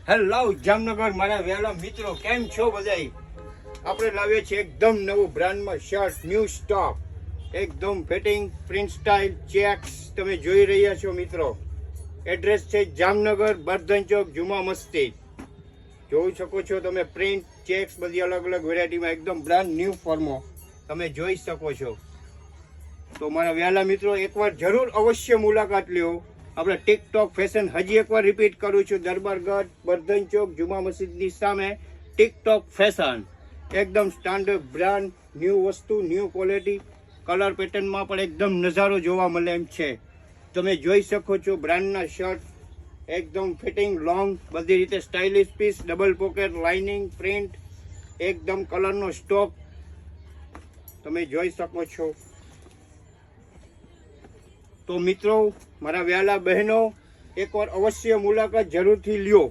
Hello Jamnagar મારા વહેલા મિત્રો, કેમ છો બધાય? આપણે લાવીએ છીએ એકદમ નવું બ્રાન્ડમાં શર્ટ, ન્યૂ સ્ટોક, એકદમ ફિટિંગ, પ્રિન્ટ સ્ટાઇલ, ચેક્સ તમે જોઈ રહ્યા છો મિત્રો. એડ્રેસ છે જામનગર, બર્ધન ચોક, જુમા મસ્જિદ. જોઈ શકો છો તમે, પ્રિન્ટ, ચેક્સ બધી અલગ અલગ વેરાયટીમાં એકદમ બ્રાન્ડ ન્યૂ ફોર્મો તમે જોઈ શકો છો. તો મારા વહેલા મિત્રો, એકવાર જરૂર અવશ્ય મુલાકાત લ્યો. આપણે ટિકટોક ફેશન હજી એકવાર રિપીટ કરું છું, દરબારગઢ, બર્ધન ચોક, જુમા મસ્જિદની સામે ટિકટોક ફેશન. એકદમ સ્ટાન્ડર્ડ બ્રાન્ડ, ન્યૂ વસ્તુ, ન્યૂ ક્વોલિટી, કલર પેટર્નમાં પણ એકદમ નજારો જોવા મળે એમ છે. તમે જોઈ શકો છો બ્રાન્ડના શર્ટ, એકદમ ફિટિંગ, લોંગ, બધી રીતે stylish piece, double pocket, lining, print, એકદમ કલરનો સ્ટોક તમે જોઈ શકો છો. તો મિત્રો, મારા વહેલા બહેનો, એકવાર અવશ્ય મુલાકાત જરૂરથી લ્યો.